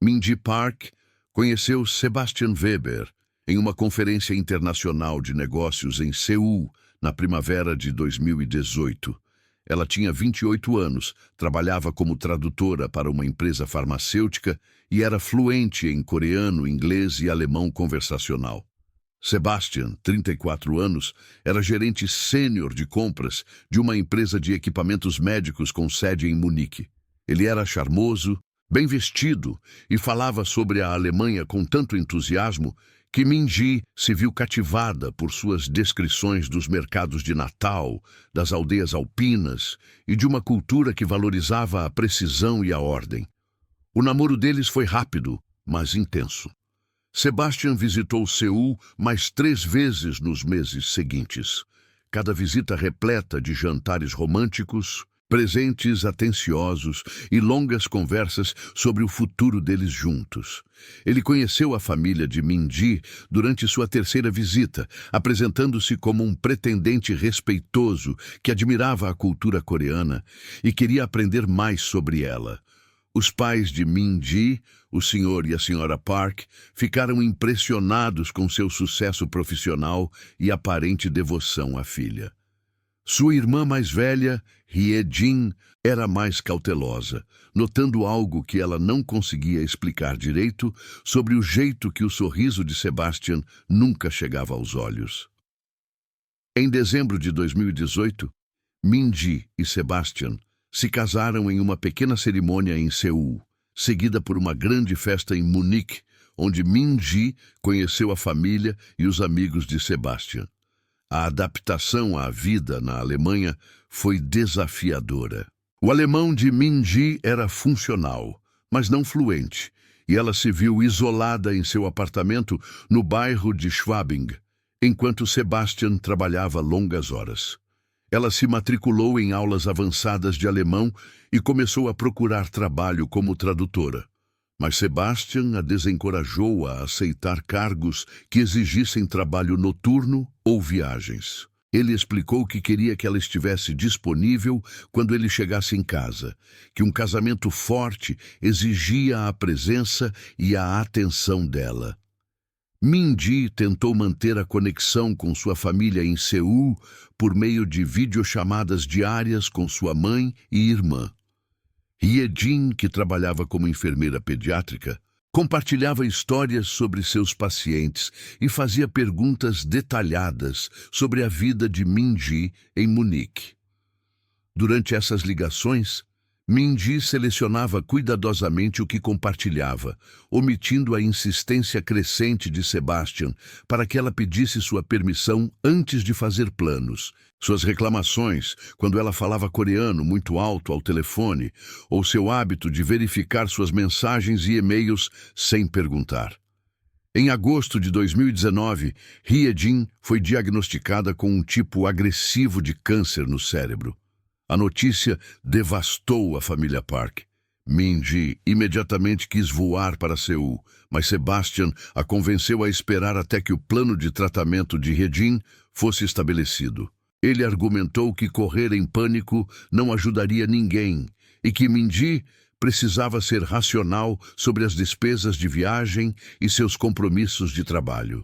Min-ji Park conheceu Sebastian Weber em uma conferência internacional de negócios em Seul, na primavera de 2018. Ela tinha 28 anos, trabalhava como tradutora para uma empresa farmacêutica e era fluente em coreano, inglês e alemão conversacional. Sebastian, 34 anos, era gerente sênior de compras de uma empresa de equipamentos médicos com sede em Munique. Ele era charmoso, bem vestido e falava sobre a Alemanha com tanto entusiasmo que Min-ji se viu cativada por suas descrições dos mercados de Natal, das aldeias alpinas e de uma cultura que valorizava a precisão e a ordem. O namoro deles foi rápido, mas intenso. Sebastian visitou Seul mais 3 vezes nos meses seguintes. Cada visita repleta de jantares românticos, presentes atenciosos e longas conversas sobre o futuro deles juntos. Ele conheceu a família de Min-ji durante sua 3ª visita, apresentando-se como um pretendente respeitoso que admirava a cultura coreana e queria aprender mais sobre ela. Os pais de Min-ji, o Sr. e a Sra. Park, ficaram impressionados com seu sucesso profissional e aparente devoção à filha. Sua irmã mais velha, Hye-jin, era mais cautelosa, notando algo que ela não conseguia explicar direito sobre o jeito que o sorriso de Sebastian nunca chegava aos olhos. Em dezembro de 2018, Min-ji e Sebastian se casaram em uma pequena cerimônia em Seul, seguida por uma grande festa em Munique, onde Min-ji conheceu a família e os amigos de Sebastian. A adaptação à vida na Alemanha foi desafiadora. O alemão de Min-ji era funcional, mas não fluente, e ela se viu isolada em seu apartamento no bairro de Schwabing, enquanto Sebastian trabalhava longas horas. Ela se matriculou em aulas avançadas de alemão e começou a procurar trabalho como tradutora. Mas Sebastian a desencorajou a aceitar cargos que exigissem trabalho noturno ou viagens. Ele explicou que queria que ela estivesse disponível quando ele chegasse em casa, que um casamento forte exigia a presença e a atenção dela. Min-ji tentou manter a conexão com sua família em Seul por meio de videochamadas diárias com sua mãe e irmã. Hye-jin, que trabalhava como enfermeira pediátrica, compartilhava histórias sobre seus pacientes e fazia perguntas detalhadas sobre a vida de Min-ji em Munique. Durante essas ligações, Min-ji selecionava cuidadosamente o que compartilhava, omitindo a insistência crescente de Sebastian para que ela pedisse sua permissão antes de fazer planos. Suas reclamações, quando ela falava coreano muito alto ao telefone, ou seu hábito de verificar suas mensagens e e-mails sem perguntar. Em agosto de 2019, Hye-jin foi diagnosticada com um tipo agressivo de câncer no cérebro. A notícia devastou a família Park. Min-ji imediatamente quis voar para Seul, mas Sebastian a convenceu a esperar até que o plano de tratamento de Hye-jin fosse estabelecido. Ele argumentou que correr em pânico não ajudaria ninguém e que Min-ji precisava ser racional sobre as despesas de viagem e seus compromissos de trabalho.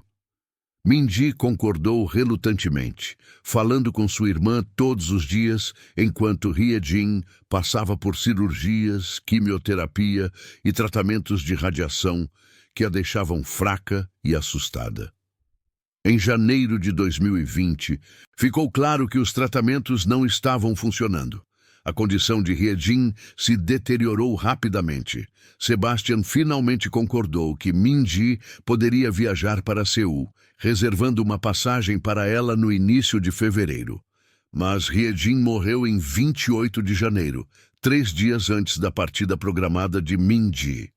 Min-ji concordou relutantemente, falando com sua irmã todos os dias, enquanto Hye-jin passava por cirurgias, quimioterapia e tratamentos de radiação que a deixavam fraca e assustada. Em janeiro de 2020, ficou claro que os tratamentos não estavam funcionando. A condição de Hye-jin se deteriorou rapidamente. Sebastian finalmente concordou que Min-ji poderia viajar para Seul, reservando uma passagem para ela no início de fevereiro. Mas Hye-jin morreu em 28 de janeiro, 3 dias antes da partida programada de Min-ji.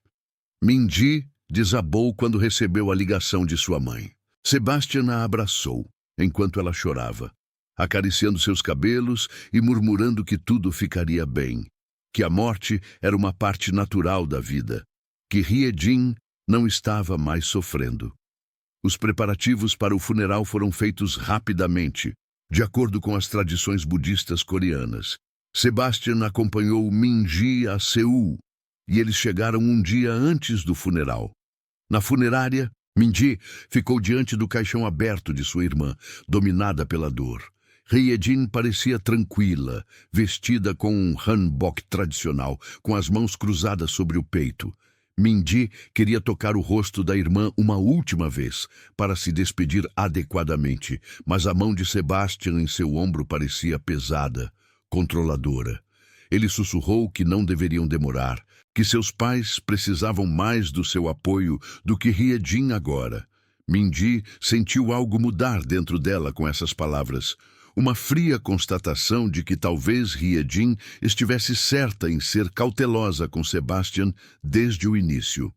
Min-ji desabou quando recebeu a ligação de sua mãe. Sebastian a abraçou, enquanto ela chorava, acariciando seus cabelos e murmurando que tudo ficaria bem, que a morte era uma parte natural da vida, que Hye-jin não estava mais sofrendo. Os preparativos para o funeral foram feitos rapidamente, de acordo com as tradições budistas coreanas. Sebastian acompanhou Min-ji a Seul, e eles chegaram um dia antes do funeral. Na funerária, Minji ficou diante do caixão aberto de sua irmã, dominada pela dor. Hye-jin parecia tranquila, vestida com um hanbok tradicional, com as mãos cruzadas sobre o peito. Minji queria tocar o rosto da irmã uma última vez, para se despedir adequadamente, mas a mão de Sebastian em seu ombro parecia pesada, controladora. Ele sussurrou que não deveriam demorar, que seus pais precisavam mais do seu apoio do que Hye-jin agora. Minji sentiu algo mudar dentro dela com essas palavras. Uma fria constatação de que talvez Hye-jin estivesse certa em ser cautelosa com Sebastian desde o início.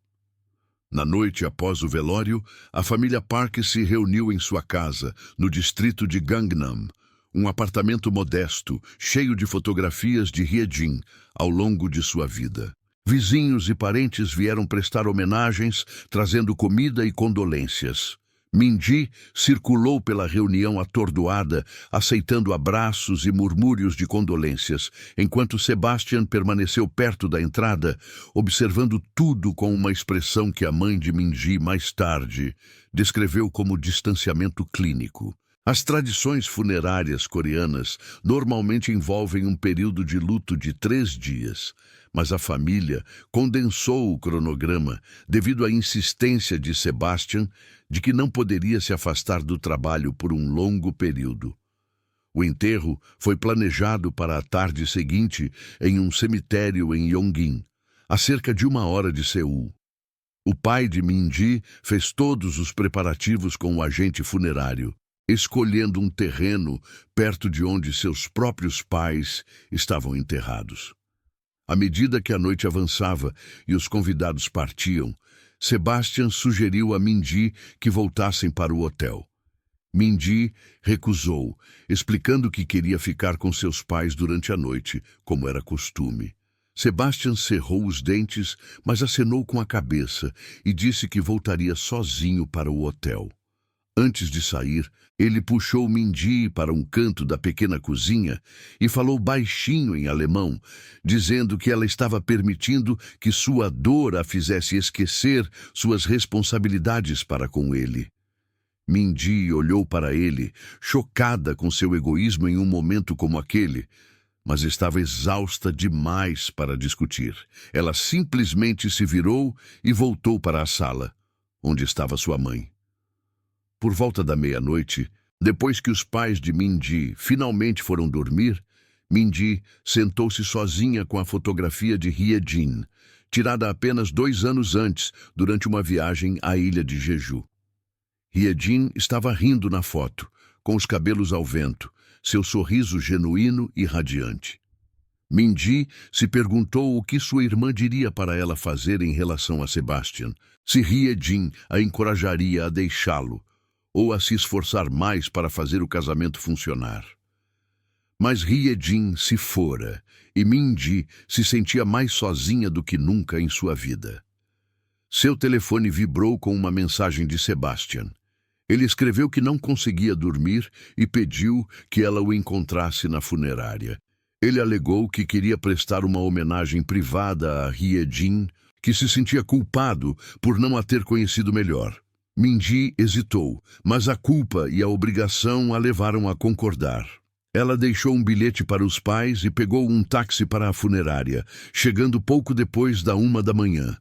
Na noite após o velório, a família Park se reuniu em sua casa, no distrito de Gangnam, um apartamento modesto, cheio de fotografias de Hye-jin ao longo de sua vida. Vizinhos e parentes vieram prestar homenagens, trazendo comida e condolências. Minji circulou pela reunião atordoada, aceitando abraços e murmúrios de condolências, enquanto Sebastian permaneceu perto da entrada, observando tudo com uma expressão que a mãe de Minji mais tarde descreveu como distanciamento clínico. As tradições funerárias coreanas normalmente envolvem um período de luto de 3 dias, mas a família condensou o cronograma devido à insistência de Sebastian de que não poderia se afastar do trabalho por um longo período. O enterro foi planejado para a tarde seguinte em um cemitério em Yongin, a cerca de 1 hora de Seul. O pai de Minji fez todos os preparativos com o agente funerário, escolhendo um terreno perto de onde seus próprios pais estavam enterrados. À medida que a noite avançava e os convidados partiam, Sebastian sugeriu a Minji que voltassem para o hotel. Minji recusou, explicando que queria ficar com seus pais durante a noite, como era costume. Sebastian cerrou os dentes, mas acenou com a cabeça e disse que voltaria sozinho para o hotel. Antes de sair, ele puxou Minji para um canto da pequena cozinha e falou baixinho em alemão, dizendo que ela estava permitindo que sua dor a fizesse esquecer suas responsabilidades para com ele. Minji olhou para ele, chocada com seu egoísmo em um momento como aquele, mas estava exausta demais para discutir. Ela simplesmente se virou e voltou para a sala, onde estava sua mãe. Por volta da meia-noite, depois que os pais de Minji finalmente foram dormir, Minji sentou-se sozinha com a fotografia de Hye-jin, tirada apenas 2 anos antes, durante uma viagem à ilha de Jeju. Hye-jin estava rindo na foto, com os cabelos ao vento, seu sorriso genuíno e radiante. Minji se perguntou o que sua irmã diria para ela fazer em relação a Sebastian, se Hye-jin a encorajaria a deixá-lo, ou a se esforçar mais para fazer o casamento funcionar. Mas Hye-jin se fora, e Minji se sentia mais sozinha do que nunca em sua vida. Seu telefone vibrou com uma mensagem de Sebastian. Ele escreveu que não conseguia dormir e pediu que ela o encontrasse na funerária. Ele alegou que queria prestar uma homenagem privada a Hye-jin, que se sentia culpado por não a ter conhecido melhor. Minji hesitou, mas a culpa e a obrigação a levaram a concordar. Ela deixou um bilhete para os pais e pegou um táxi para a funerária, chegando pouco depois da 1 da manhã.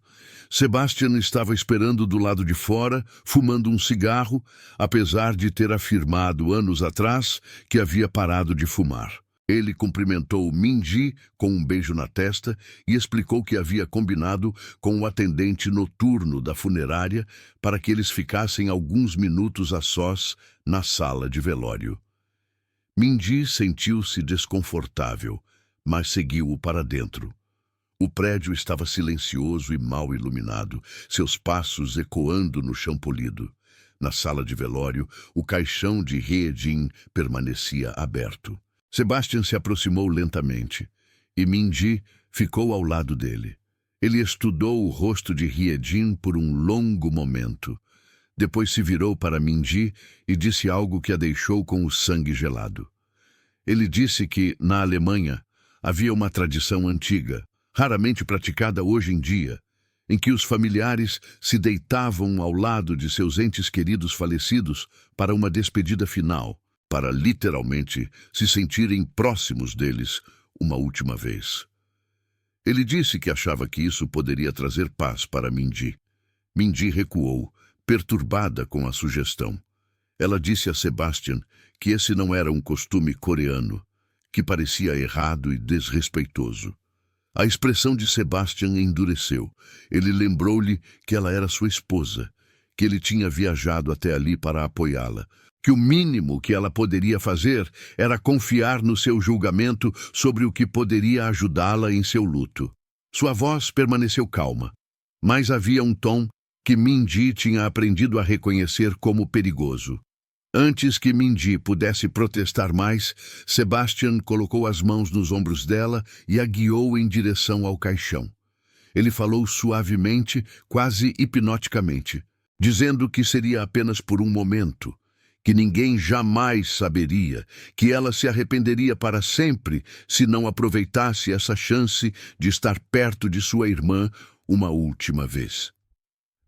Sebastian estava esperando do lado de fora, fumando um cigarro, apesar de ter afirmado anos atrás que havia parado de fumar. Ele cumprimentou Minji com um beijo na testa e explicou que havia combinado com o atendente noturno da funerária para que eles ficassem alguns minutos a sós na sala de velório. Minji sentiu-se desconfortável, mas seguiu-o para dentro. O prédio estava silencioso e mal iluminado, seus passos ecoando no chão polido. Na sala de velório, o caixão de Hye-jin permanecia aberto. Sebastian se aproximou lentamente, e Minji ficou ao lado dele. Ele estudou o rosto de Hye-jin por um longo momento. Depois se virou para Minji e disse algo que a deixou com o sangue gelado. Ele disse que, na Alemanha, havia uma tradição antiga, raramente praticada hoje em dia, em que os familiares se deitavam ao lado de seus entes queridos falecidos para uma despedida final, para literalmente se sentirem próximos deles uma última vez. Ele disse que achava que isso poderia trazer paz para Mindy. Mindy recuou, perturbada com a sugestão. Ela disse a Sebastian que esse não era um costume coreano, que parecia errado e desrespeitoso. A expressão de Sebastian endureceu. Ele lembrou-lhe que ela era sua esposa, que ele tinha viajado até ali para apoiá-la, que o mínimo que ela poderia fazer era confiar no seu julgamento sobre o que poderia ajudá-la em seu luto. Sua voz permaneceu calma, mas havia um tom que Mindy tinha aprendido a reconhecer como perigoso. Antes que Mindy pudesse protestar mais, Sebastian colocou as mãos nos ombros dela e a guiou em direção ao caixão. Ele falou suavemente, quase hipnoticamente, dizendo que seria apenas por um momento, que ninguém jamais saberia, que ela se arrependeria para sempre se não aproveitasse essa chance de estar perto de sua irmã uma última vez.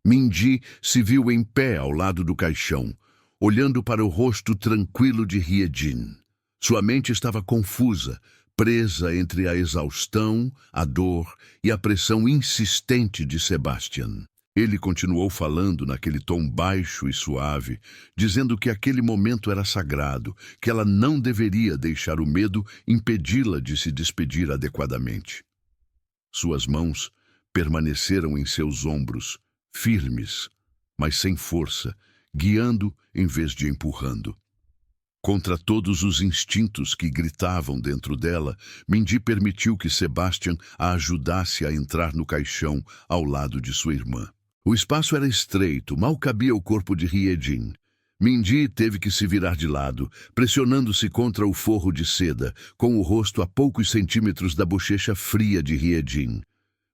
Mindy se viu em pé ao lado do caixão, olhando para o rosto tranquilo de Hye-jin. Sua mente estava confusa, presa entre a exaustão, a dor e a pressão insistente de Sebastian. Ele continuou falando naquele tom baixo e suave, dizendo que aquele momento era sagrado, que ela não deveria deixar o medo impedi-la de se despedir adequadamente. Suas mãos permaneceram em seus ombros, firmes, mas sem força, guiando em vez de empurrando. Contra todos os instintos que gritavam dentro dela, Mindy permitiu que Sebastian a ajudasse a entrar no caixão ao lado de sua irmã. O espaço era estreito, mal cabia o corpo de Hye-jin. Mindy teve que se virar de lado, pressionando-se contra o forro de seda, com o rosto a poucos centímetros da bochecha fria de Hye-jin.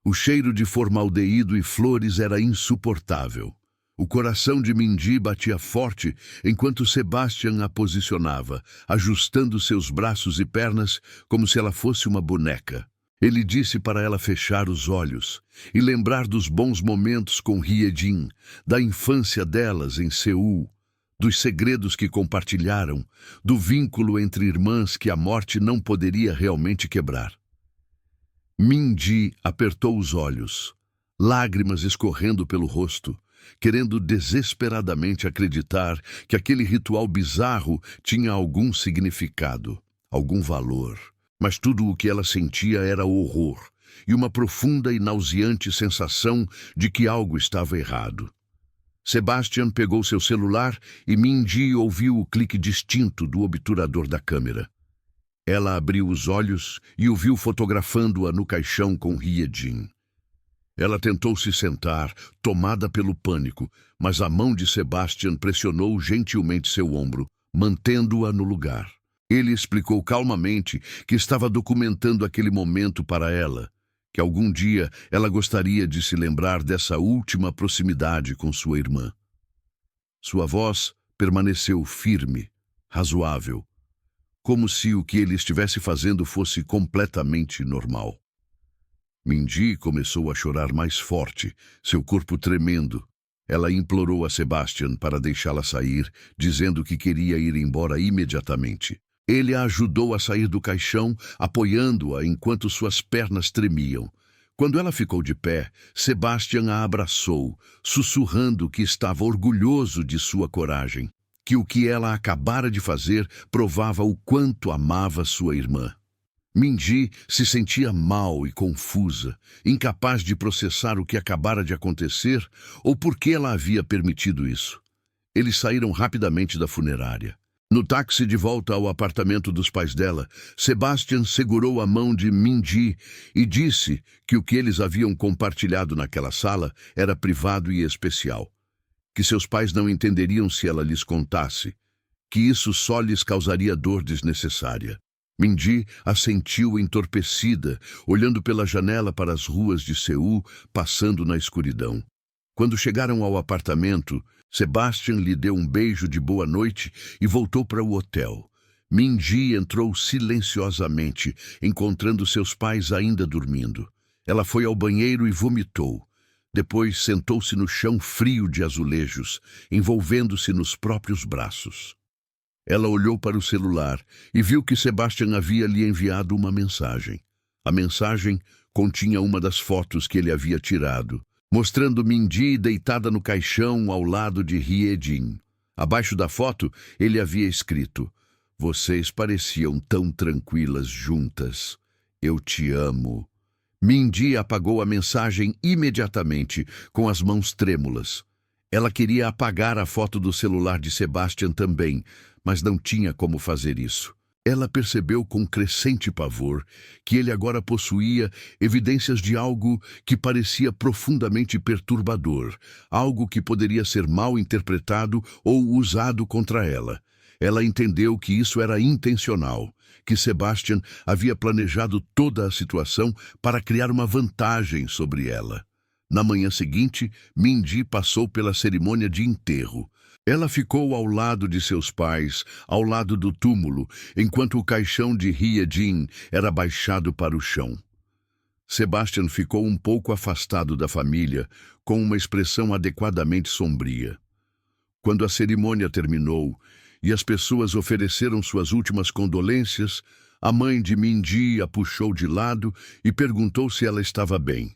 O cheiro de formaldeído e flores era insuportável. O coração de Mindy batia forte enquanto Sebastian a posicionava, ajustando seus braços e pernas como se ela fosse uma boneca. Ele disse para ela fechar os olhos e lembrar dos bons momentos com Hye-jin, da infância delas em Seul, dos segredos que compartilharam, do vínculo entre irmãs que a morte não poderia realmente quebrar. Mindy apertou os olhos, lágrimas escorrendo pelo rosto, querendo desesperadamente acreditar que aquele ritual bizarro tinha algum significado, algum valor. Mas tudo o que ela sentia era horror e uma profunda e nauseante sensação de que algo estava errado. Sebastian pegou seu celular e Mindy ouviu o clique distinto do obturador da câmera. Ela abriu os olhos e o viu fotografando-a no caixão com Hye-jin. Ela tentou se sentar, tomada pelo pânico, mas a mão de Sebastian pressionou gentilmente seu ombro, mantendo-a no lugar. Ele explicou calmamente que estava documentando aquele momento para ela, que algum dia ela gostaria de se lembrar dessa última proximidade com sua irmã. Sua voz permaneceu firme, razoável, como se o que ele estivesse fazendo fosse completamente normal. Mindy começou a chorar mais forte, seu corpo tremendo. Ela implorou a Sebastian para deixá-la sair, dizendo que queria ir embora imediatamente. Ele a ajudou a sair do caixão, apoiando-a enquanto suas pernas tremiam. Quando ela ficou de pé, Sebastian a abraçou, sussurrando que estava orgulhoso de sua coragem, que o que ela acabara de fazer provava o quanto amava sua irmã. Mindy se sentia mal e confusa, incapaz de processar o que acabara de acontecer ou por que ela havia permitido isso. Eles saíram rapidamente da funerária. No táxi de volta ao apartamento dos pais dela, Sebastian segurou a mão de Mindy e disse que o que eles haviam compartilhado naquela sala era privado e especial, que seus pais não entenderiam se ela lhes contasse, que isso só lhes causaria dor desnecessária. Mindy assentiu entorpecida, olhando pela janela para as ruas de Seul, passando na escuridão. Quando chegaram ao apartamento, Sebastian lhe deu um beijo de boa noite e voltou para o hotel. Mindy entrou silenciosamente, encontrando seus pais ainda dormindo. Ela foi ao banheiro e vomitou. Depois sentou-se no chão frio de azulejos, envolvendo-se nos próprios braços. Ela olhou para o celular e viu que Sebastian havia lhe enviado uma mensagem. A mensagem continha uma das fotos que ele havia tirado, mostrando Mindy deitada no caixão ao lado de Hye-jin. Abaixo da foto, ele havia escrito: "Vocês pareciam tão tranquilas juntas. Eu te amo." Mindy apagou a mensagem imediatamente, com as mãos trêmulas. Ela queria apagar a foto do celular de Sebastian também, mas não tinha como fazer isso. Ela percebeu com crescente pavor que ele agora possuía evidências de algo que parecia profundamente perturbador, algo que poderia ser mal interpretado ou usado contra ela. Ela entendeu que isso era intencional, que Sebastian havia planejado toda a situação para criar uma vantagem sobre ela. Na manhã seguinte, Mindy passou pela cerimônia de enterro. Ela ficou ao lado de seus pais, ao lado do túmulo, enquanto o caixão de Hye-jin era baixado para o chão. Sebastian ficou um pouco afastado da família, com uma expressão adequadamente sombria. Quando a cerimônia terminou e as pessoas ofereceram suas últimas condolências, a mãe de Mindy a puxou de lado e perguntou se ela estava bem.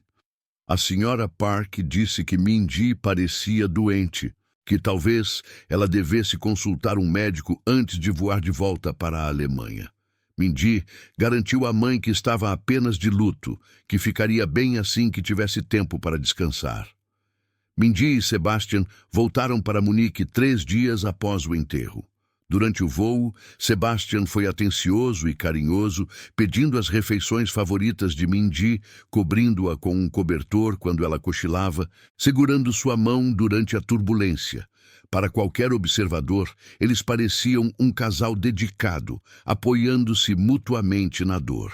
A senhora Park disse que Mindy parecia doente, que talvez ela devesse consultar um médico antes de voar de volta para a Alemanha. Mindy garantiu à mãe que estava apenas de luto, que ficaria bem assim que tivesse tempo para descansar. Mindy e Sebastian voltaram para Munique 3 dias após o enterro. Durante o voo, Sebastian foi atencioso e carinhoso, pedindo as refeições favoritas de Mindy, cobrindo-a com um cobertor quando ela cochilava, segurando sua mão durante a turbulência. Para qualquer observador, eles pareciam um casal dedicado, apoiando-se mutuamente na dor.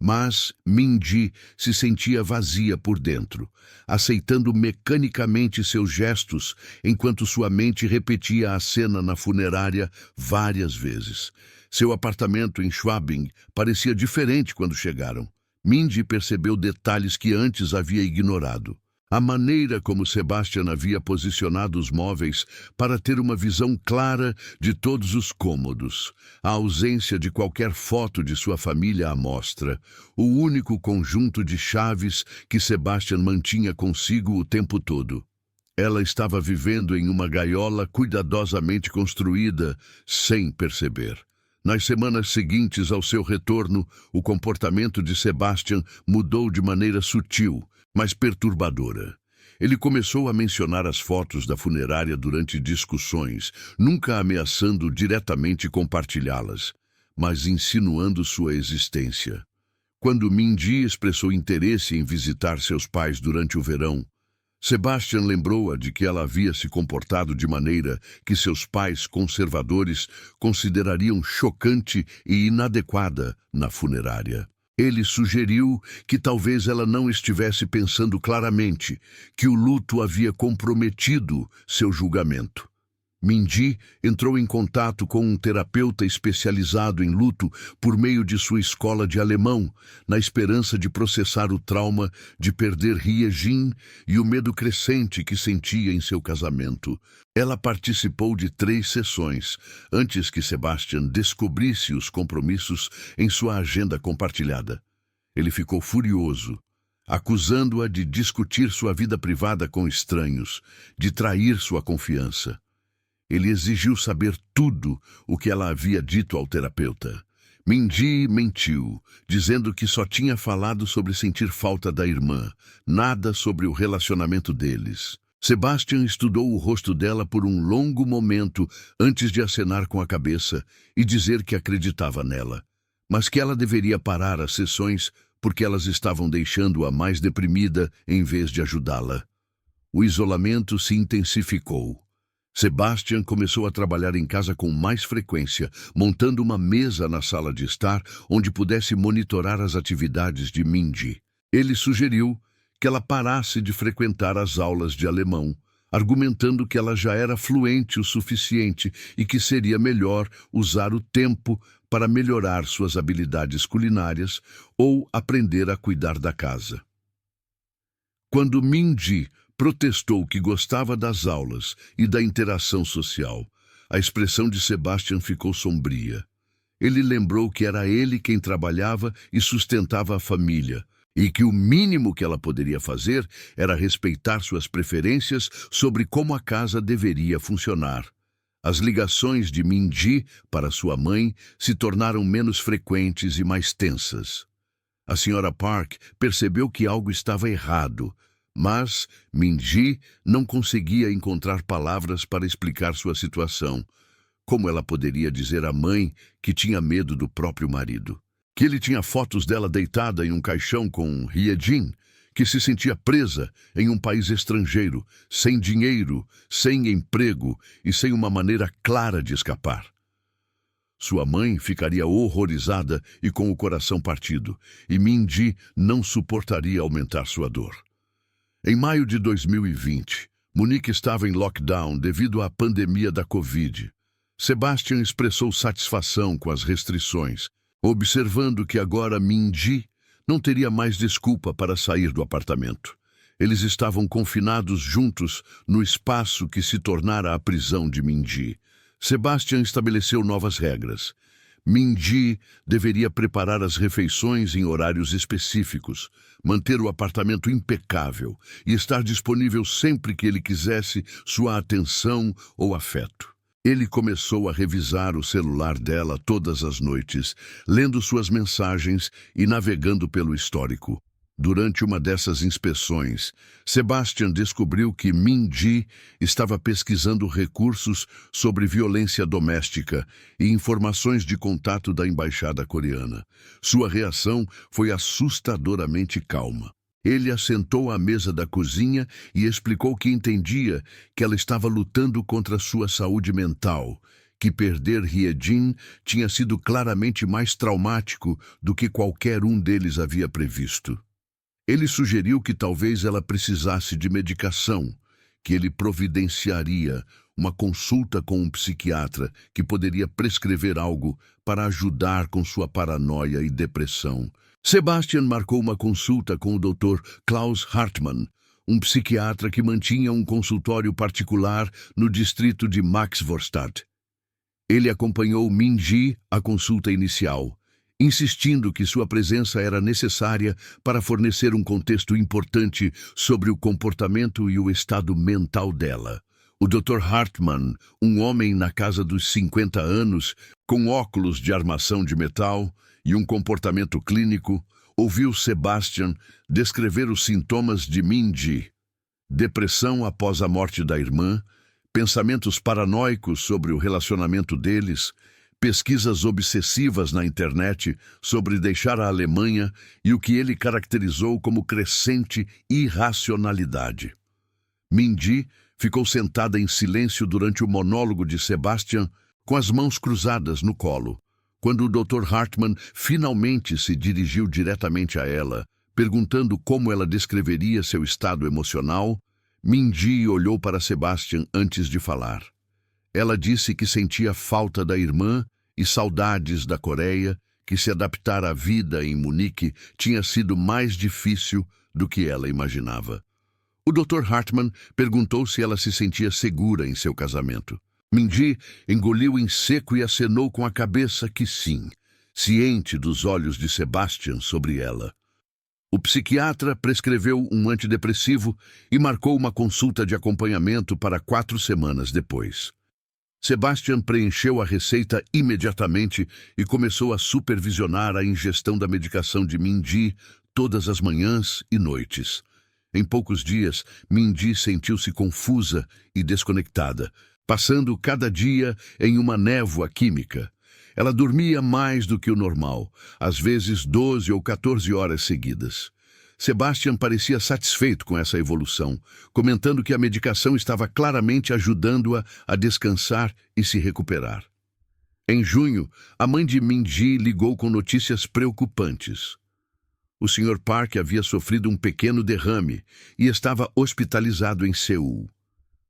Mas Mindy se sentia vazia por dentro, aceitando mecanicamente seus gestos, enquanto sua mente repetia a cena na funerária várias vezes. Seu apartamento em Schwabing parecia diferente quando chegaram. Mindy percebeu detalhes que antes havia ignorado. A maneira como Sebastian havia posicionado os móveis para ter uma visão clara de todos os cômodos, a ausência de qualquer foto de sua família à mostra, o único conjunto de chaves que Sebastian mantinha consigo o tempo todo. Ela estava vivendo em uma gaiola cuidadosamente construída, sem perceber. Nas semanas seguintes ao seu retorno, o comportamento de Sebastian mudou de maneira sutil, mas perturbadora. Ele começou a mencionar as fotos da funerária durante discussões, nunca ameaçando diretamente compartilhá-las, mas insinuando sua existência. Quando Mindy expressou interesse em visitar seus pais durante o verão, Sebastian lembrou-a de que ela havia se comportado de maneira que seus pais conservadores considerariam chocante e inadequada na funerária. Ele sugeriu que talvez ela não estivesse pensando claramente, que o luto havia comprometido seu julgamento. Mindy entrou em contato com um terapeuta especializado em luto por meio de sua escola de alemão, na esperança de processar o trauma de perder Hye-jin e o medo crescente que sentia em seu casamento. Ela participou de 3 sessões, antes que Sebastian descobrisse os compromissos em sua agenda compartilhada. Ele ficou furioso, acusando-a de discutir sua vida privada com estranhos, de trair sua confiança. Ele exigiu saber tudo o que ela havia dito ao terapeuta. Mindy mentiu, dizendo que só tinha falado sobre sentir falta da irmã, nada sobre o relacionamento deles. Sebastian estudou o rosto dela por um longo momento antes de acenar com a cabeça e dizer que acreditava nela, mas que ela deveria parar as sessões porque elas estavam deixando-a mais deprimida em vez de ajudá-la. O isolamento se intensificou. Sebastian começou a trabalhar em casa com mais frequência, montando uma mesa na sala de estar onde pudesse monitorar as atividades de Mindy. Ele sugeriu que ela parasse de frequentar as aulas de alemão, argumentando que ela já era fluente o suficiente e que seria melhor usar o tempo para melhorar suas habilidades culinárias ou aprender a cuidar da casa. Quando Minji protestou que gostava das aulas e da interação social, a expressão de Sebastian ficou sombria. Ele lembrou que era ele quem trabalhava e sustentava a família, e que o mínimo que ela poderia fazer era respeitar suas preferências sobre como a casa deveria funcionar. As ligações de Minji para sua mãe se tornaram menos frequentes e mais tensas. A Sra. Park percebeu que algo estava errado, mas Minji não conseguia encontrar palavras para explicar sua situação. Como ela poderia dizer à mãe que tinha medo do próprio marido? Que ele tinha fotos dela deitada em um caixão com Hye-jin, que se sentia presa em um país estrangeiro, sem dinheiro, sem emprego e sem uma maneira clara de escapar. Sua mãe ficaria horrorizada e com o coração partido, e Minji não suportaria aumentar sua dor. Em maio de 2020, Munique estava em lockdown devido à pandemia da Covid. Sebastian expressou satisfação com as restrições, observando que agora Minji não teria mais desculpa para sair do apartamento. Eles estavam confinados juntos no espaço que se tornara a prisão de Minji. Sebastian estabeleceu novas regras. Minji deveria preparar as refeições em horários específicos, manter o apartamento impecável e estar disponível sempre que ele quisesse sua atenção ou afeto. Ele começou a revisar o celular dela todas as noites, lendo suas mensagens e navegando pelo histórico. Durante uma dessas inspeções, Sebastian descobriu que Minji estava pesquisando recursos sobre violência doméstica e informações de contato da embaixada coreana. Sua reação foi assustadoramente calma. Ele a sentou à mesa da cozinha e explicou que entendia que ela estava lutando contra sua saúde mental, que perder Hye-jin tinha sido claramente mais traumático do que qualquer um deles havia previsto. Ele sugeriu que talvez ela precisasse de medicação, que ele providenciaria uma consulta com um psiquiatra que poderia prescrever algo para ajudar com sua paranoia e depressão. Sebastian marcou uma consulta com o Dr. Klaus Hartmann, um psiquiatra que mantinha um consultório particular no distrito de Maxvorstadt. Ele acompanhou Minji à consulta inicial, insistindo que sua presença era necessária para fornecer um contexto importante sobre o comportamento e o estado mental dela. O Dr. Hartmann, um homem na casa dos 50 anos, com óculos de armação de metal e um comportamento clínico, ouviu Sebastian descrever os sintomas de Minji: depressão após a morte da irmã, pensamentos paranoicos sobre o relacionamento deles, pesquisas obsessivas na internet sobre deixar a Alemanha e o que ele caracterizou como crescente irracionalidade. Minji ficou sentada em silêncio durante o monólogo de Sebastian, com as mãos cruzadas no colo. Quando o Dr. Hartmann finalmente se dirigiu diretamente a ela, perguntando como ela descreveria seu estado emocional, Minji olhou para Sebastian antes de falar. Ela disse que sentia falta da irmã e saudades da Coreia, que se adaptar à vida em Munique tinha sido mais difícil do que ela imaginava. O Dr. Hartmann perguntou se ela se sentia segura em seu casamento. Minji engoliu em seco e acenou com a cabeça que sim, ciente dos olhos de Sebastian sobre ela. O psiquiatra prescreveu um antidepressivo e marcou uma consulta de acompanhamento para 4 semanas depois. Sebastian preencheu a receita imediatamente e começou a supervisionar a ingestão da medicação de Minji todas as manhãs e noites. Em poucos dias, Minji sentiu-se confusa e desconectada, passando cada dia em uma névoa química. Ela dormia mais do que o normal, às vezes 12 ou 14 horas seguidas. Sebastian parecia satisfeito com essa evolução, comentando que a medicação estava claramente ajudando-a a descansar e se recuperar. Em junho, a mãe de Minji ligou com notícias preocupantes. O Sr. Park havia sofrido um pequeno derrame e estava hospitalizado em Seul.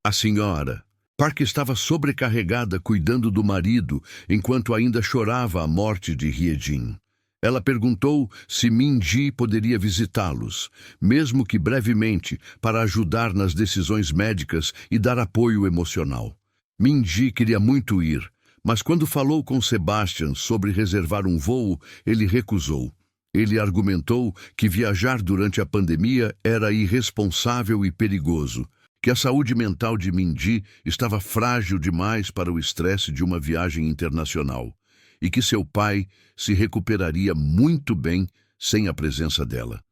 A senhora Park estava sobrecarregada cuidando do marido enquanto ainda chorava a morte de Hye-jin. Ela perguntou se Minji poderia visitá-los, mesmo que brevemente, para ajudar nas decisões médicas e dar apoio emocional. Minji queria muito ir, mas quando falou com Sebastian sobre reservar um voo, ele recusou. Ele argumentou que viajar durante a pandemia era irresponsável e perigoso, que a saúde mental de Minji estava frágil demais para o estresse de uma viagem internacional, e que seu pai se recuperaria muito bem sem a presença dela.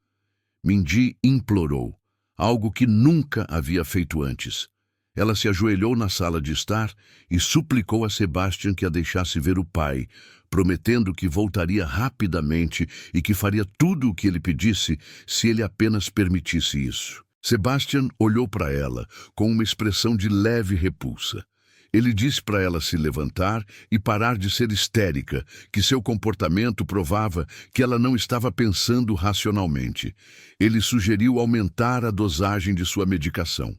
Minji implorou, algo que nunca havia feito antes. Ela se ajoelhou na sala de estar e suplicou a Sebastian que a deixasse ver o pai, prometendo que voltaria rapidamente e que faria tudo o que ele pedisse se ele apenas permitisse isso. Sebastian olhou para ela com uma expressão de leve repulsa. Ele disse para ela se levantar e parar de ser histérica, que seu comportamento provava que ela não estava pensando racionalmente. Ele sugeriu aumentar a dosagem de sua medicação.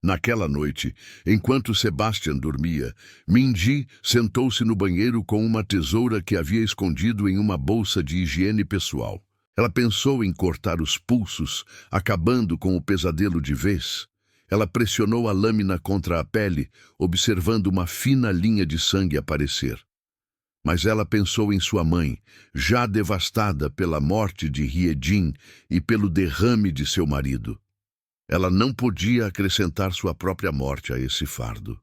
Naquela noite, enquanto Sebastian dormia, Minji sentou-se no banheiro com uma tesoura que havia escondido em uma bolsa de higiene pessoal. Ela pensou em cortar os pulsos, acabando com o pesadelo de vez. Ela pressionou a lâmina contra a pele, observando uma fina linha de sangue aparecer. Mas ela pensou em sua mãe, já devastada pela morte de Hyejin e pelo derrame de seu marido. Ela não podia acrescentar sua própria morte a esse fardo.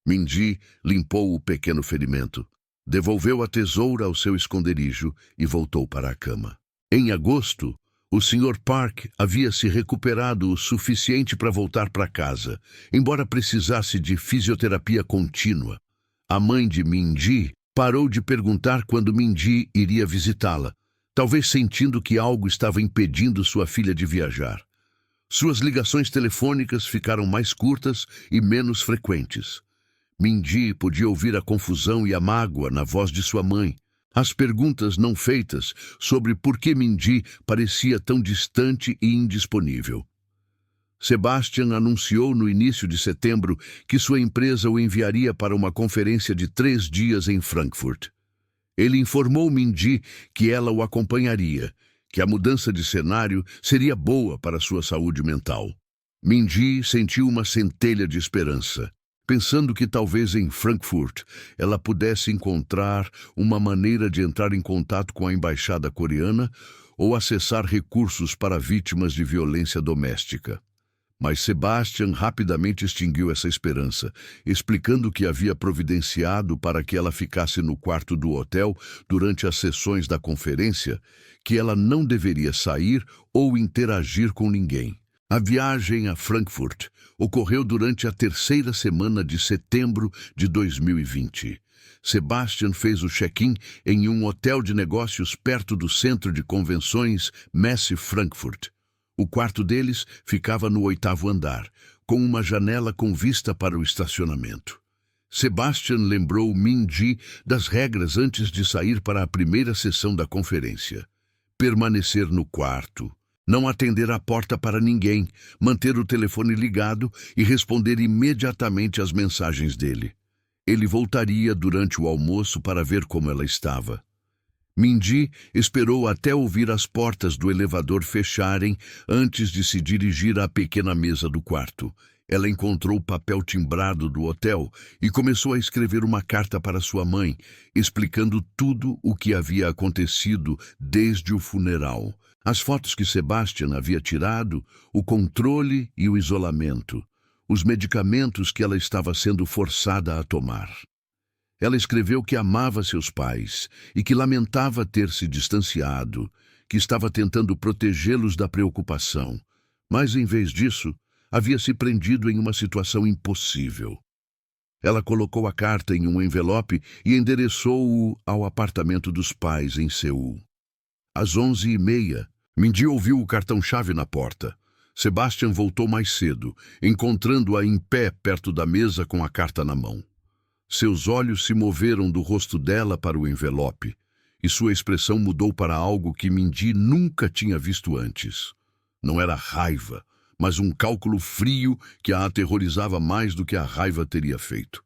Minji limpou o pequeno ferimento, devolveu a tesoura ao seu esconderijo e voltou para a cama. Em agosto, o Sr. Park havia se recuperado o suficiente para voltar para casa, embora precisasse de fisioterapia contínua. A mãe de Minji parou de perguntar quando Minji iria visitá-la, talvez sentindo que algo estava impedindo sua filha de viajar. Suas ligações telefônicas ficaram mais curtas e menos frequentes. Minji podia ouvir a confusão e a mágoa na voz de sua mãe. As perguntas não feitas sobre por que Minji parecia tão distante e indisponível. Sebastian anunciou no início de setembro que sua empresa o enviaria para uma conferência de 3 dias em Frankfurt. Ele informou Minji que ela o acompanharia, que a mudança de cenário seria boa para sua saúde mental. Minji sentiu uma centelha de esperança, pensando que talvez em Frankfurt ela pudesse encontrar uma maneira de entrar em contato com a embaixada coreana ou acessar recursos para vítimas de violência doméstica. Mas Sebastian rapidamente extinguiu essa esperança, explicando que havia providenciado para que ela ficasse no quarto do hotel durante as sessões da conferência, que ela não deveria sair ou interagir com ninguém. A viagem a Frankfurt ocorreu durante a 3ª semana de setembro de 2020. Sebastian fez o check-in em um hotel de negócios perto do centro de convenções Messe Frankfurt. O quarto deles ficava no 8º andar, com uma janela com vista para o estacionamento. Sebastian lembrou Minji das regras antes de sair para a primeira sessão da conferência. Permanecer no quarto, não atender a porta para ninguém, manter o telefone ligado e responder imediatamente às mensagens dele. Ele voltaria durante o almoço para ver como ela estava. Minji esperou até ouvir as portas do elevador fecharem antes de se dirigir à pequena mesa do quarto. Ela encontrou o papel timbrado do hotel e começou a escrever uma carta para sua mãe, explicando tudo o que havia acontecido desde o funeral. As fotos que Sebastian havia tirado, o controle e o isolamento, os medicamentos que ela estava sendo forçada a tomar. Ela escreveu que amava seus pais e que lamentava ter se distanciado, que estava tentando protegê-los da preocupação, mas em vez disso, havia se prendido em uma situação impossível. Ela colocou a carta em um envelope e endereçou-o ao apartamento dos pais em Seul. Às 11h30, Minji ouviu o cartão-chave na porta. Sebastian voltou mais cedo, encontrando-a em pé perto da mesa com a carta na mão. Seus olhos se moveram do rosto dela para o envelope, e sua expressão mudou para algo que Minji nunca tinha visto antes. Não era raiva, mas um cálculo frio que a aterrorizava mais do que a raiva teria feito.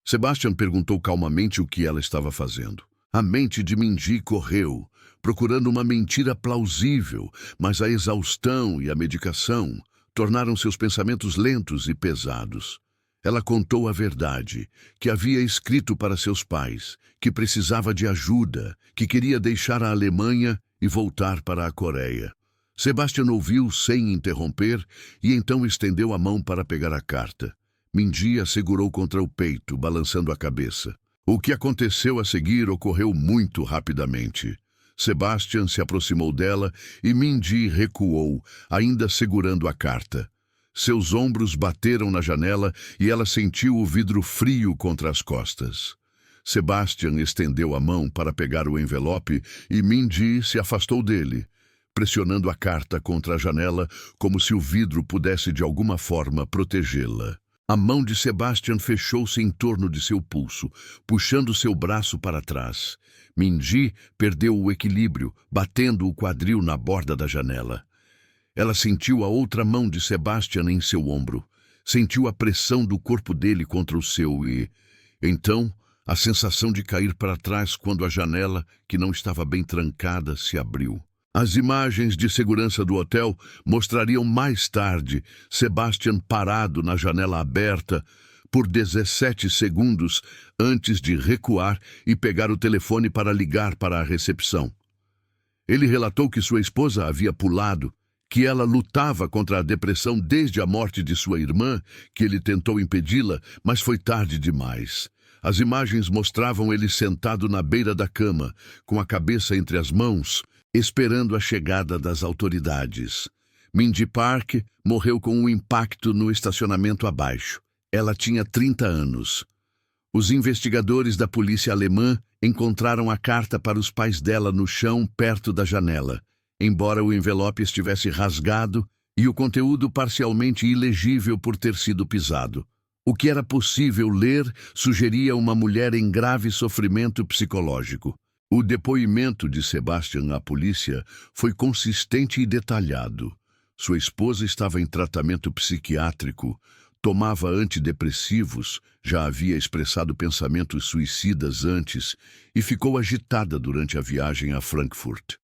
Sebastian perguntou calmamente o que ela estava fazendo. A mente de Mindy correu, procurando uma mentira plausível, mas a exaustão e a medicação tornaram seus pensamentos lentos e pesados. Ela contou a verdade, que havia escrito para seus pais, que precisava de ajuda, que queria deixar a Alemanha e voltar para a Coreia. Sebastian ouviu sem interromper e então estendeu a mão para pegar a carta. Mindy a segurou contra o peito, balançando a cabeça. O que aconteceu a seguir ocorreu muito rapidamente. Sebastian se aproximou dela e Mindy recuou, ainda segurando a carta. Seus ombros bateram na janela e ela sentiu o vidro frio contra as costas. Sebastian estendeu a mão para pegar o envelope e Mindy se afastou dele, pressionando a carta contra a janela como se o vidro pudesse de alguma forma protegê-la. A mão de Sebastian fechou-se em torno de seu pulso, puxando seu braço para trás. Mindy perdeu o equilíbrio, batendo o quadril na borda da janela. Ela sentiu a outra mão de Sebastian em seu ombro. Sentiu a pressão do corpo dele contra o seu e... Então, a sensação de cair para trás quando a janela, que não estava bem trancada, se abriu. As imagens de segurança do hotel mostrariam mais tarde Sebastian parado na janela aberta por 17 segundos antes de recuar e pegar o telefone para ligar para a recepção. Ele relatou que sua esposa havia pulado, que ela lutava contra a depressão desde a morte de sua irmã, que ele tentou impedi-la, mas foi tarde demais. As imagens mostravam ele sentado na beira da cama, com a cabeça entre as mãos, esperando a chegada das autoridades. Mindy Park morreu com um impacto no estacionamento abaixo. Ela tinha 30 anos. Os investigadores da polícia alemã encontraram a carta para os pais dela no chão perto da janela, embora o envelope estivesse rasgado e o conteúdo parcialmente ilegível por ter sido pisado. O que era possível ler sugeria uma mulher em grave sofrimento psicológico. O depoimento de Sebastian à polícia foi consistente e detalhado. Sua esposa estava em tratamento psiquiátrico, tomava antidepressivos, já havia expressado pensamentos suicidas antes e ficou agitada durante a viagem a Frankfurt.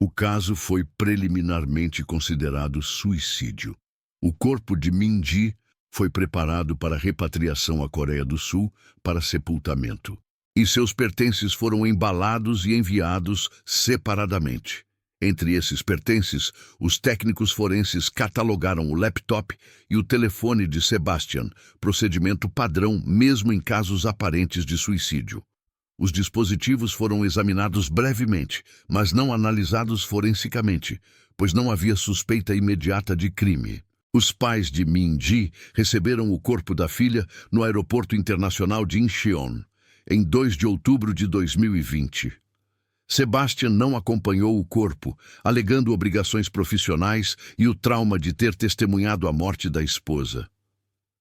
O caso foi preliminarmente considerado suicídio. O corpo de Mindy foi preparado para repatriação à Coreia do Sul para sepultamento, e seus pertences foram embalados e enviados separadamente. Entre esses pertences, os técnicos forenses catalogaram o laptop e o telefone de Sebastian, procedimento padrão mesmo em casos aparentes de suicídio. Os dispositivos foram examinados brevemente, mas não analisados forensicamente, pois não havia suspeita imediata de crime. Os pais de Mindy receberam o corpo da filha no aeroporto internacional de Incheon, em 2 de outubro de 2020. Sebastian não acompanhou o corpo, alegando obrigações profissionais e o trauma de ter testemunhado a morte da esposa.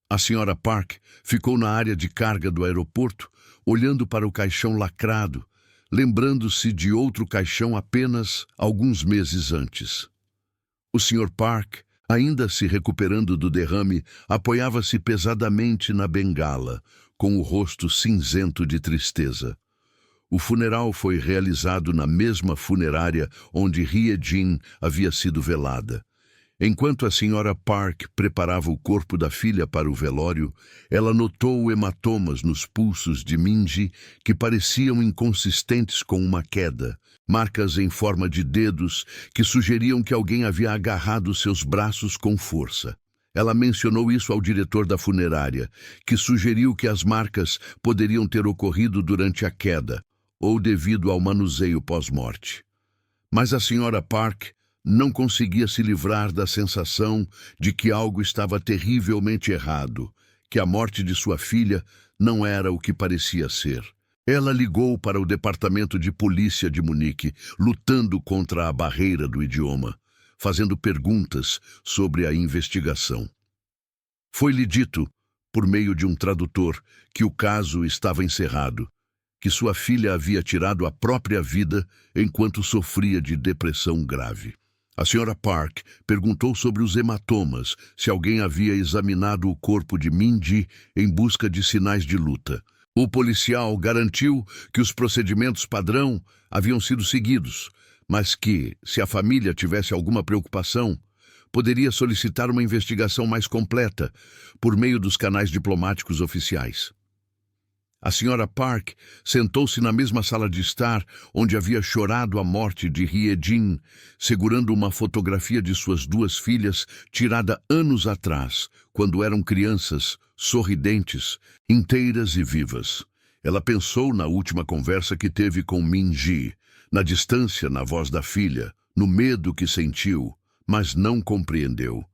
A senhora Park ficou na área de carga do aeroporto, olhando para o caixão lacrado, lembrando-se de outro caixão apenas alguns meses antes. O Sr. Park, ainda se recuperando do derrame, apoiava-se pesadamente na bengala, com o rosto cinzento de tristeza. O funeral foi realizado na mesma funerária onde Hye-jin havia sido velada. Enquanto a senhora Park preparava o corpo da filha para o velório, ela notou hematomas nos pulsos de Mindy que pareciam inconsistentes com uma queda, marcas em forma de dedos que sugeriam que alguém havia agarrado seus braços com força. Ela mencionou isso ao diretor da funerária, que sugeriu que as marcas poderiam ter ocorrido durante a queda ou devido ao manuseio pós-morte. Mas a senhora Park não conseguia se livrar da sensação de que algo estava terrivelmente errado, que a morte de sua filha não era o que parecia ser. Ela ligou para o departamento de polícia de Munique, lutando contra a barreira do idioma, fazendo perguntas sobre a investigação. Foi-lhe dito, por meio de um tradutor, que o caso estava encerrado, que sua filha havia tirado a própria vida enquanto sofria de depressão grave. A senhora Park perguntou sobre os hematomas, se alguém havia examinado o corpo de Mindy em busca de sinais de luta. O policial garantiu que os procedimentos padrão haviam sido seguidos, mas que, se a família tivesse alguma preocupação, poderia solicitar uma investigação mais completa por meio dos canais diplomáticos oficiais. A senhora Park sentou-se na mesma sala de estar onde havia chorado a morte de Hye-jin, segurando uma fotografia de suas duas filhas tirada anos atrás, quando eram crianças, sorridentes, inteiras e vivas. Ela pensou na última conversa que teve com Min-ji, na distância na voz da filha, no medo que sentiu, mas não compreendeu.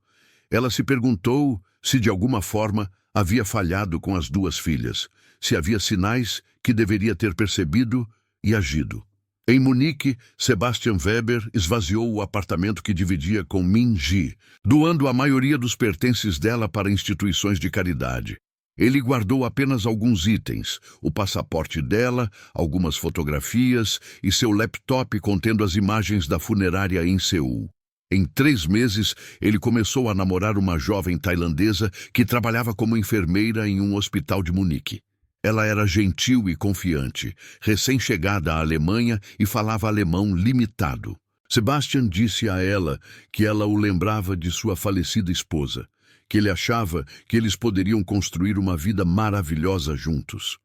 Ela se perguntou se de alguma forma havia falhado com as duas filhas, se havia sinais que deveria ter percebido e agido. Em Munique, Sebastian Weber esvaziou o apartamento que dividia com Min-ji, doando a maioria dos pertences dela para instituições de caridade. Ele guardou apenas alguns itens, o passaporte dela, algumas fotografias e seu laptop contendo as imagens da funerária em Seul. Em 3 meses, ele começou a namorar uma jovem tailandesa que trabalhava como enfermeira em um hospital de Munique. Ela era gentil e confiante, recém-chegada à Alemanha e falava alemão limitado. Sebastian disse a ela que ela o lembrava de sua falecida esposa, que ele achava que eles poderiam construir uma vida maravilhosa juntos.